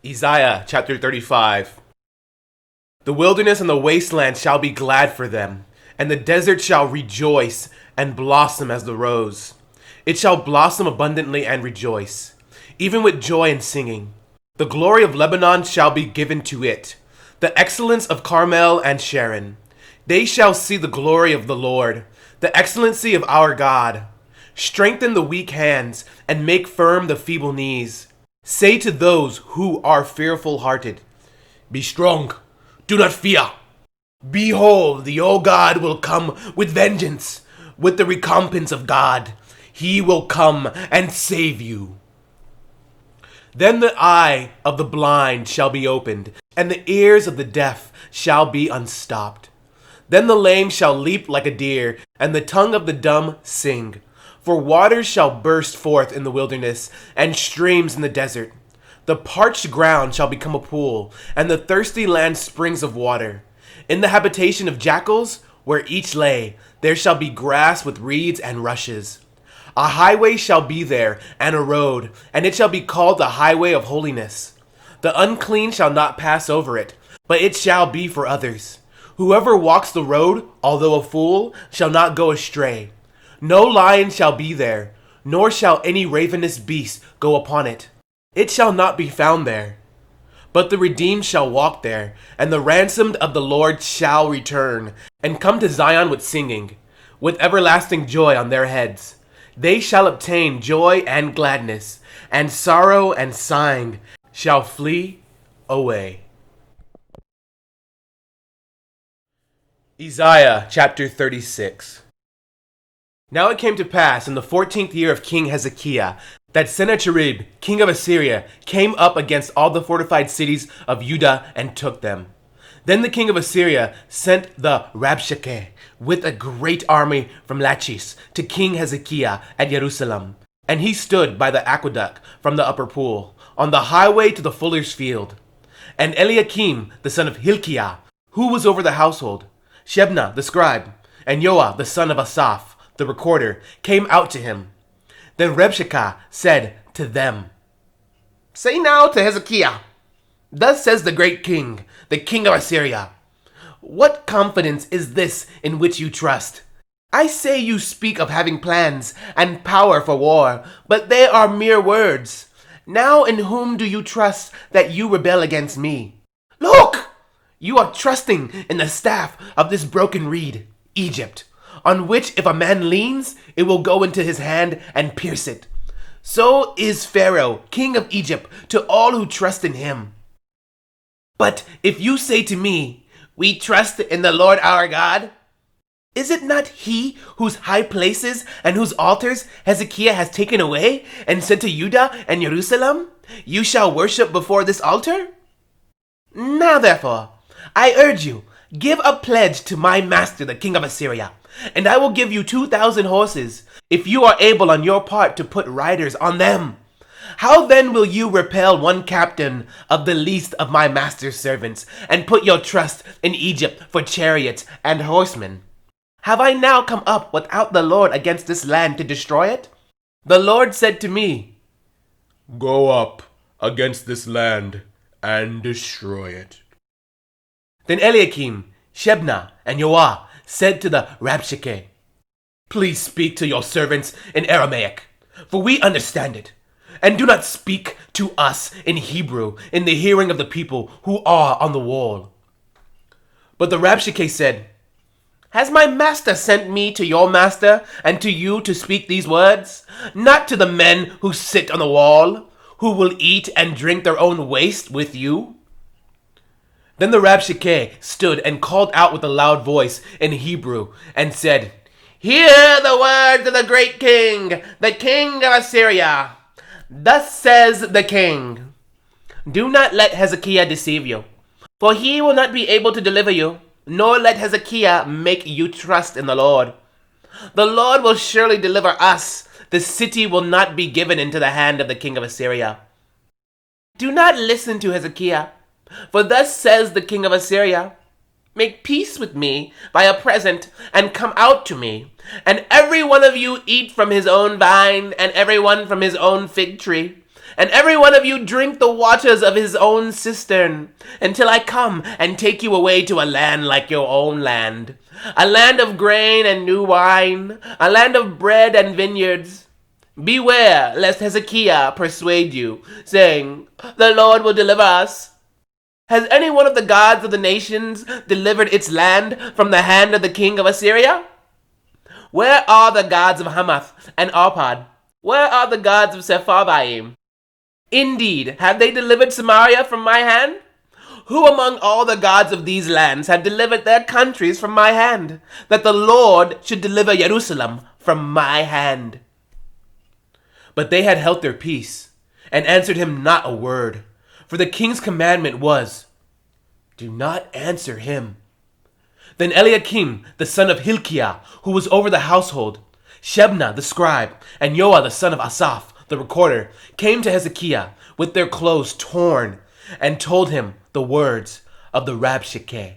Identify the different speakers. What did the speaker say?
Speaker 1: Isaiah chapter 35. The wilderness and the wasteland shall be glad for them, and the desert shall rejoice and blossom as the rose. It shall blossom abundantly and rejoice, even with joy and singing. The glory of Lebanon shall be given to it, the excellence of Carmel and Sharon. They shall see the glory of the Lord, the excellency of our God. Strengthen the weak hands and make firm the feeble knees. Say to those who are fearful-hearted, be strong, do not fear. Behold, your God will come with vengeance, with the recompense of God. He will come and save you. Then the eye of the blind shall be opened, and the ears of the deaf shall be unstopped. Then the lame shall leap like a deer, and the tongue of the dumb sing. For waters shall burst forth in the wilderness, and streams in the desert. The parched ground shall become a pool, and the thirsty land springs of water. In the habitation of jackals, where each lay, there shall be grass with reeds and rushes. A highway shall be there, and a road, and it shall be called the highway of holiness. The unclean shall not pass over it, but it shall be for others. Whoever walks the road, although a fool, shall not go astray. No lion shall be there, nor shall any ravenous beast go upon it. It shall not be found there. But the redeemed shall walk there, and the ransomed of the Lord shall return, and come to Zion with singing, with everlasting joy on their heads. They shall obtain joy and gladness, and sorrow and sighing shall flee away. Isaiah chapter 36. Now it came to pass in the 14th year of King Hezekiah that Sennacherib, king of Assyria, came up against all the fortified cities of Judah and took them. Then the king of Assyria sent the Rabshakeh with a great army from Lachish to King Hezekiah at Jerusalem. And he stood by the aqueduct from the upper pool, on the highway to the fuller's field. And Eliakim, the son of Hilkiah, who was over the household, Shebna the scribe, and Joah the son of Asaph, the recorder, came out to him. Then Rabshakeh said to them, say now to Hezekiah, thus says the great king, the king of Assyria, what confidence is this in which you trust? I say you speak of having plans and power for war, but they are mere words. Now in whom do you trust that you rebel against me? Look! You are trusting in the staff of this broken reed, Egypt, on which if a man leans, it will go into his hand and pierce it. So is Pharaoh, king of Egypt, to all who trust in him. But if you say to me, we trust in the Lord our God, is it not he whose high places and whose altars Hezekiah has taken away and said to Judah and Jerusalem, you shall worship before this altar? Now therefore, I urge you, give a pledge to my master the king of Assyria, and I will give you 2,000 horses, if you are able on your part to put riders on them. How then will you repel one captain of the least of my master's servants, and put your trust in Egypt for chariots and horsemen? Have I now come up without the Lord against this land to destroy it? The Lord said to me, go up against this land and destroy it. Then Eliakim, Shebna, and Joah said to the Rabshakeh, please speak to your servants in Aramaic, for we understand it, and do not speak to us in Hebrew in the hearing of the people who are on the wall. But the Rabshakeh said, has my master sent me to your master and to you to speak these words, not to the men who sit on the wall, who will eat and drink their own waste with you? Then the Rabshakeh stood and called out with a loud voice in Hebrew and said, hear the words of the great king, the king of Assyria. Thus says the king, do not let Hezekiah deceive you, for he will not be able to deliver you, nor let Hezekiah make you trust in the Lord. The Lord will surely deliver us. The city will not be given into the hand of the king of Assyria. Do not listen to Hezekiah, for thus says the king of Assyria, make peace with me by a present, and come out to me, and every one of you eat from his own vine, and every one from his own fig tree. and every one of you drink the waters of his own cistern, until I come and take you away to a land like your own land, a land of grain and new wine, a land of bread and vineyards. Beware lest Hezekiah persuade you, saying, the Lord will deliver us. Has any one of the gods of the nations delivered its land from the hand of the king of Assyria? Where are the gods of Hamath and Arpad? Where are the gods of Sepharvaim? Indeed, have they delivered Samaria from my hand? Who among all the gods of these lands have delivered their countries from my hand, that the Lord should deliver Jerusalem from my hand? But they had held their peace, and answered him not a word. For the king's commandment was, do not answer him. Then Eliakim, the son of Hilkiah, who was over the household, Shebna the scribe, and Joah the son of Asaph, the recorder, came to Hezekiah with their clothes torn, and told him the words of the Rabshakeh.